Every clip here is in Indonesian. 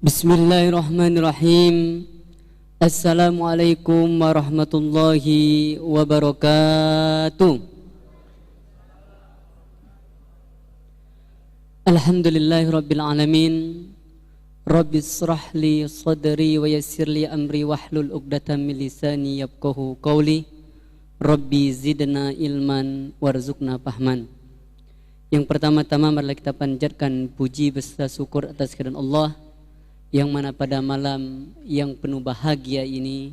Bismillahirrahmanirrahim. Assalamualaikum warahmatullahi wabarakatuh. Alhamdulillahirabbil alamin. Rabbis shrah li sadri wa yassir li amri wahlul 'uqdatam min lisani yafqahu qawli. Rabbi zidna ilman warzuqna fahman. Yang pertama-tama marilah kita panjatkan puji beserta syukur atas kehadiran Allah, yang mana pada malam yang penuh bahagia ini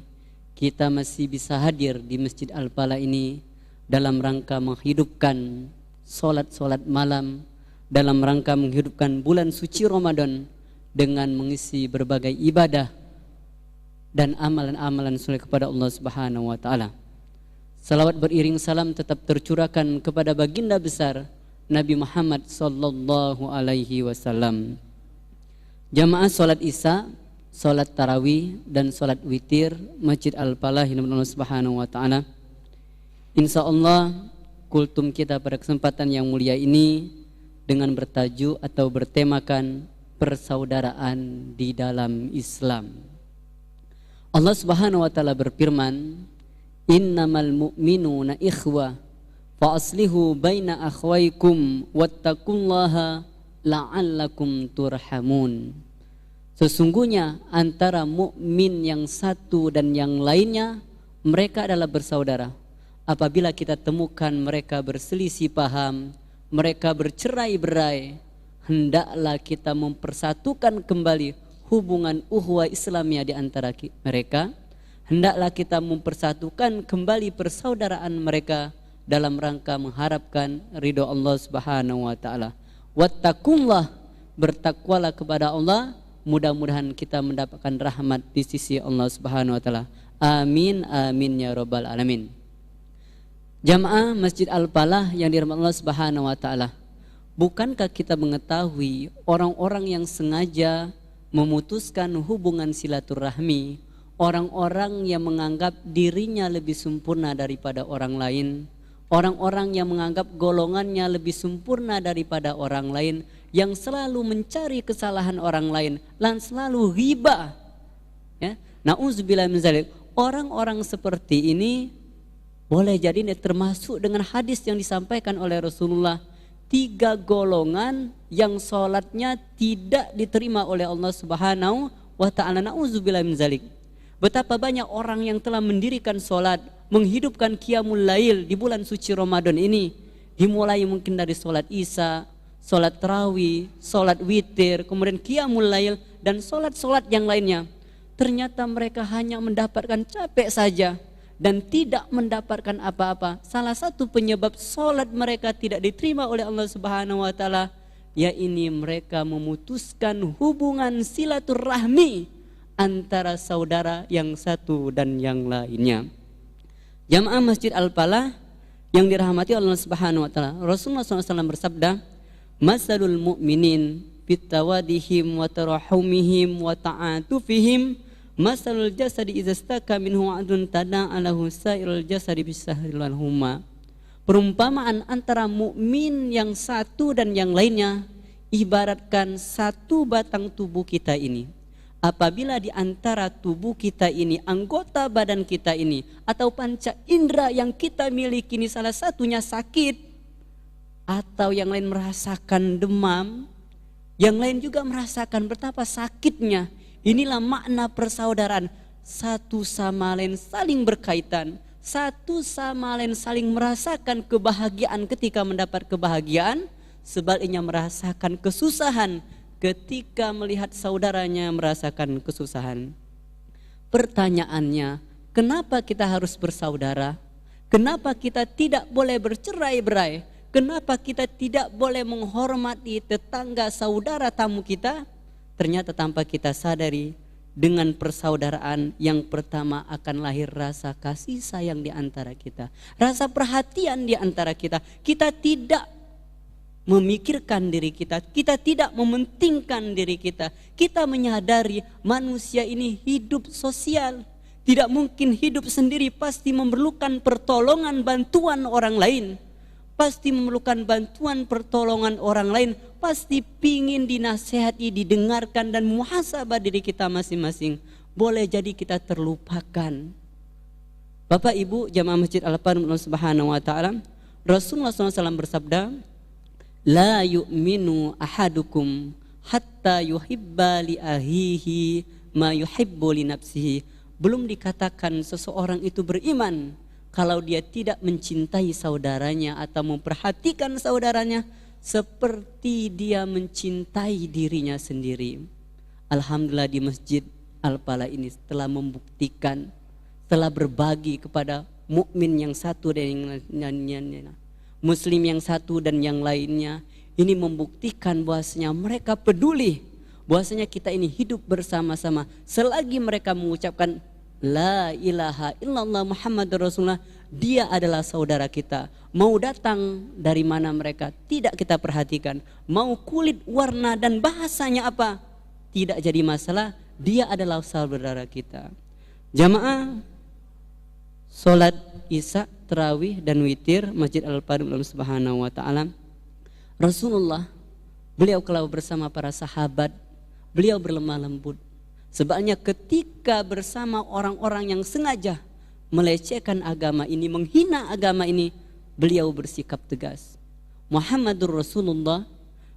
kita masih bisa hadir di Masjid Al-Falah ini dalam rangka menghidupkan solat malam, dalam rangka menghidupkan bulan suci Ramadan dengan mengisi berbagai ibadah dan amalan-amalan soleh kepada Allah Subhanahu wa taala. Salawat beriring salam tetap tercurahkan kepada baginda besar Nabi Muhammad sallallahu alaihi wasallam. Jamaah sholat isya, sholat tarawih dan sholat witir Masjid Al-Falah Allah Subhanahu wa taala. Insyaallah kultum kita pada kesempatan yang mulia ini dengan bertajuk atau bertemakan persaudaraan di dalam Islam. Allah Subhanahu wa taala berfirman, "Innamal mu'minuna ikhwah fa aslihu baina akhwaykum wattaqullaha la'allakum turhamun." Sesungguhnya antara mukmin yang satu dan yang lainnya mereka adalah bersaudara. Apabila kita temukan mereka berselisih paham, mereka bercerai-berai, hendaklah kita mempersatukan kembali hubungan ukhuwah Islamiyah di antara mereka. Hendaklah kita mempersatukan kembali persaudaraan mereka dalam rangka mengharapkan ridho Allah Subhanahu wa taala. Wattaqullah, bertakwalah kepada Allah, mudah-mudahan kita mendapatkan rahmat di sisi Allah Subhanahu wa taala. Amin amin ya rabbal alamin. Jamaah Masjid Al-Falah yang dirahmati Allah Subhanahu wa taala, bukankah kita mengetahui orang-orang yang sengaja memutuskan hubungan silaturahmi, orang-orang yang menganggap dirinya lebih sempurna daripada orang lain, orang-orang yang menganggap golongannya lebih sempurna daripada orang lain, yang selalu mencari kesalahan orang lain dan selalu ghibah, ya, na'udzubillah min dzalik. Orang-orang seperti ini boleh jadi termasuk dengan hadis yang disampaikan oleh Rasulullah, 3 golongan yang sholatnya tidak diterima oleh Allah Subhanahu wa ta'ala. Na'udzubillah min dzalik. Betapa banyak orang yang telah mendirikan sholat, menghidupkan qiyamul lail di bulan suci Ramadan ini, dimulai mungkin dari sholat isya, sholat tarawih, sholat witir, kemudian qiyamul lail dan sholat-sholat yang lainnya. Ternyata mereka hanya mendapatkan capek saja dan tidak mendapatkan apa-apa. Salah satu penyebab sholat mereka tidak diterima oleh Allah Subhanahu wa taala, yaitu mereka memutuskan hubungan silaturahmi antara saudara yang satu dan yang lainnya. Jamaah Masjid Al-Falah yang dirahmati Allah Subhanahu wa taala, Rasulullah SAW bersabda, "Masalul mu'minin bitawadihim wa tarahumihim wa ta'atufihim masalul jasadi idza istaka minhu 'adun tada'alahu sa'irul jasadi bisahri wal humma." Perumpamaan antara mukmin yang satu dan yang lainnya ibaratkan satu batang tubuh kita ini. Apabila di antara tubuh kita ini, anggota badan kita ini atau panca indera yang kita miliki ini salah satunya sakit, atau yang lain merasakan demam, yang lain juga merasakan betapa sakitnya, inilah makna persaudaraan. Satu sama lain saling berkaitan, satu sama lain saling merasakan kebahagiaan ketika mendapat kebahagiaan, sebaliknya merasakan kesusahan ketika melihat saudaranya merasakan kesusahan. Pertanyaannya, kenapa kita harus bersaudara? Kenapa kita tidak boleh bercerai-berai? Kenapa kita tidak boleh menghormati tetangga saudara tamu kita? Ternyata tanpa kita sadari, dengan persaudaraan yang pertama akan lahir rasa kasih sayang di antara kita, rasa perhatian di antara kita. Kita tidak memikirkan diri kita, kita tidak mementingkan diri kita. Kita menyadari manusia ini hidup sosial, tidak mungkin hidup sendiri, pasti memerlukan pertolongan bantuan orang lain. Pasti memerlukan bantuan pertolongan orang lain pasti pingin dinasehati, didengarkan dan muhasabah diri kita masing-masing. Boleh jadi kita terlupakan. Bapak Ibu jamaah Masjid Al-Farum Allah Subhanahu wa taala, Rasulullah SAW bersabda, la yu'minu ahadukum hatta yuhibba li ahihi ma yuhibbu li nafsihi. Belum dikatakan seseorang itu beriman kalau dia tidak mencintai saudaranya atau memperhatikan saudaranya seperti dia mencintai dirinya sendiri. Alhamdulillah di Masjid Al-Falah ini telah membuktikan, telah berbagi kepada mukmin yang satu dan yang muslim yang satu dan yang lainnya. Ini membuktikan bahwasanya mereka peduli, bahwasanya kita ini hidup bersama-sama. Selagi mereka mengucapkan la ilaha illallah Muhammadur Rasulullah, dia adalah saudara kita. Mau datang dari mana mereka tidak kita perhatikan, mau kulit, warna dan bahasanya apa tidak jadi masalah, dia adalah saudara kita. Jamaah salat Isya, Tarawih dan Witir Masjid Al-Farum Allah Subhanahu wa taala, Rasulullah beliau kalau bersama para sahabat, beliau berlemah lembut. Sebabnya ketika bersama orang-orang yang sengaja melecehkan agama ini, menghina agama ini, beliau bersikap tegas. Muhammadur Rasulullah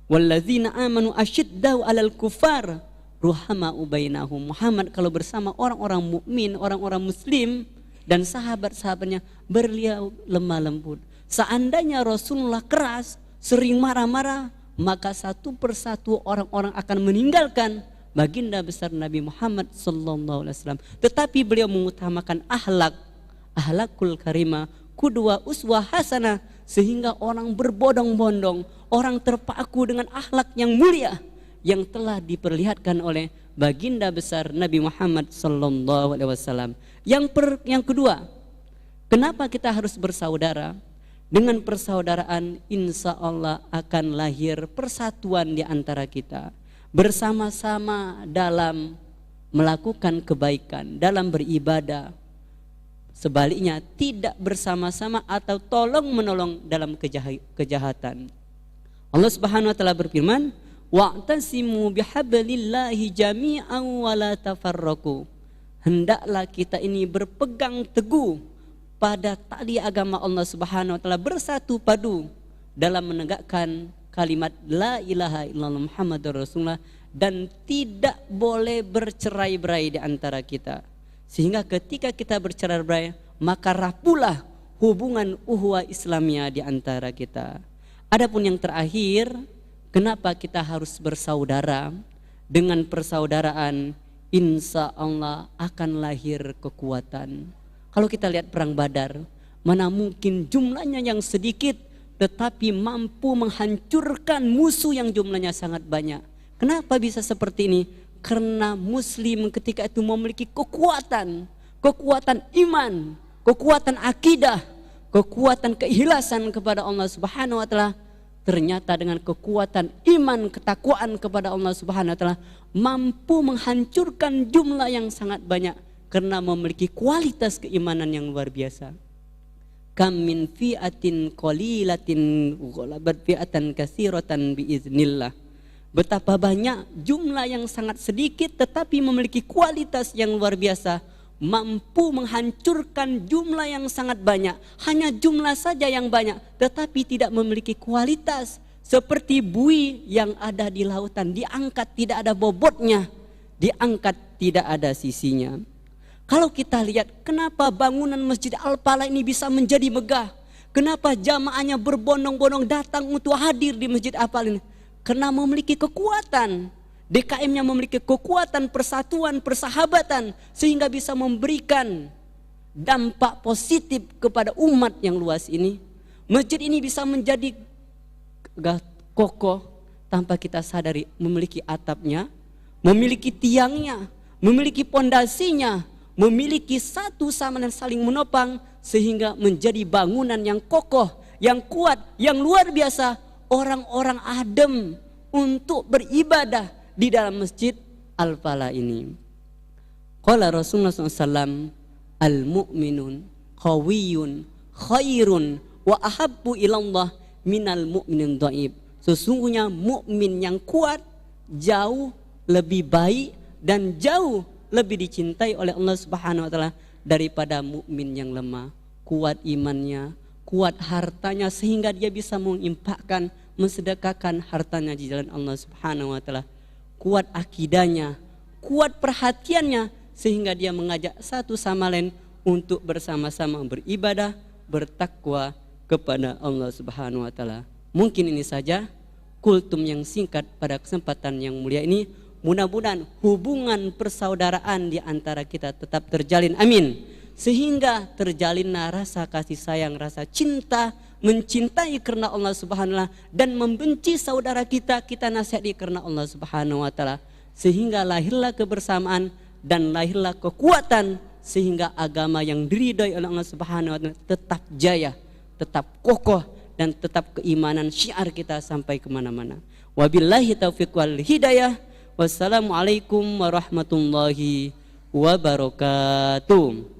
walladzina amanu asyiddau 'alal kufar ruhama'u bainahum. Muhammad kalau bersama orang-orang mukmin, orang-orang muslim dan sahabat-sahabatnya, beliau lemah lembut. Seandainya Rasulullah keras, sering marah-marah, maka satu persatu orang-orang akan meninggalkan baginda besar Nabi Muhammad sallallahu alaihi wasallam. Tetapi beliau mengutamakan akhlakul karimah, qudwah uswah hasanah, sehingga orang berbondong-bondong, orang terpaku dengan akhlak yang mulia yang telah diperlihatkan oleh baginda besar Nabi Muhammad sallallahu alaihi wasallam. Yang kedua, kenapa kita harus bersaudara? Dengan persaudaraan insya Allah akan lahir persatuan di antara kita, bersama-sama dalam melakukan kebaikan, dalam beribadah. Sebaliknya tidak bersama-sama atau tolong menolong dalam kejahatan. Allah Subhanahu wa taala berfirman, wa'tasimu bihablillahi jami'an wa la tafarraqu. Hendaklah kita ini berpegang teguh pada tali agama Allah Subhanahu wa taala, bersatu padu dalam menegakkan kalimat la ilaha illallah Muhammadur Rasulullah, dan tidak boleh bercerai-berai di antara kita. Sehingga ketika kita bercerai-berai, maka rapuhlah hubungan ukhuwah Islamiyah di antara kita. Adapun yang terakhir, kenapa kita harus bersaudara? Dengan persaudaraan insya Allah akan lahir kekuatan. Kalau kita lihat perang Badar, mana mungkin jumlahnya yang sedikit tetapi mampu menghancurkan musuh yang jumlahnya sangat banyak. Kenapa bisa seperti ini? Karena muslim ketika itu memiliki kekuatan iman, kekuatan akidah, kekuatan keikhlasan kepada Allah Subhanahu wa taala. Ternyata dengan kekuatan iman, ketakwaan kepada Allah Subhanahu wa taala mampu menghancurkan jumlah yang sangat banyak karena memiliki kualitas keimanan yang luar biasa. Kam min fi'atin qalilatin ghalabat fi'atan katsiratan biiznillah. Betapa banyak jumlah yang sangat sedikit tetapi memiliki kualitas yang luar biasa, mampu menghancurkan jumlah yang sangat banyak. Hanya jumlah saja yang banyak tetapi tidak memiliki kualitas, seperti buih yang ada di lautan, diangkat tidak ada bobotnya, diangkat tidak ada sisinya. Kalau kita lihat kenapa bangunan Masjid Al-Falah ini bisa menjadi megah, kenapa jamaahnya berbondong-bondong datang untuk hadir di Masjid Al-Falah ini, karena memiliki kekuatan. DKM-nya memiliki kekuatan persatuan, persahabatan, sehingga bisa memberikan dampak positif kepada umat yang luas ini. Masjid ini bisa menjadi kokoh tanpa kita sadari, memiliki atapnya, memiliki tiangnya, memiliki pondasinya, memiliki satu sama lain saling menopang, sehingga menjadi bangunan yang kokoh, yang kuat, yang luar biasa. Orang-orang adem untuk beribadah di dalam Masjid Al-Falah ini. Qala Rasulullah SAW, al-mu'minun qawiyun khairun wa ahabbu ilallah minal mu'minin dhaif. Sesungguhnya mukmin yang kuat jauh lebih baik dan jauh lebih dicintai oleh Allah Subhanahu wa taala daripada mukmin yang lemah. Kuat imannya, kuat hartanya sehingga dia bisa menginfakkan, mensedekahkan hartanya di jalan Allah Subhanahu wa taala. Kuat akidahnya, kuat perhatiannya sehingga dia mengajak satu sama lain untuk bersama-sama beribadah, bertakwa kepada Allah Subhanahu wa taala. Mungkin ini saja kultum yang singkat pada kesempatan yang mulia ini. Mudah-mudahan hubungan persaudaraan di antara kita tetap terjalin, amin. Sehingga terjalinlah rasa kasih sayang, rasa cinta, mencintai karena Allah Subhanahu wa taala dan membenci saudara kita, kita nasihati karena Allah Subhanahu wa taala. Sehingga lahirlah kebersamaan dan lahirlah kekuatan sehingga agama yang diridhai oleh Allah Subhanahu wa taala tetap jaya, tetap kokoh dan tetap keimanan syiar kita sampai kemana-mana. Wabillahi taufiq wal hidayah. Wassalamualaikum warahmatullahi wabarakatuh.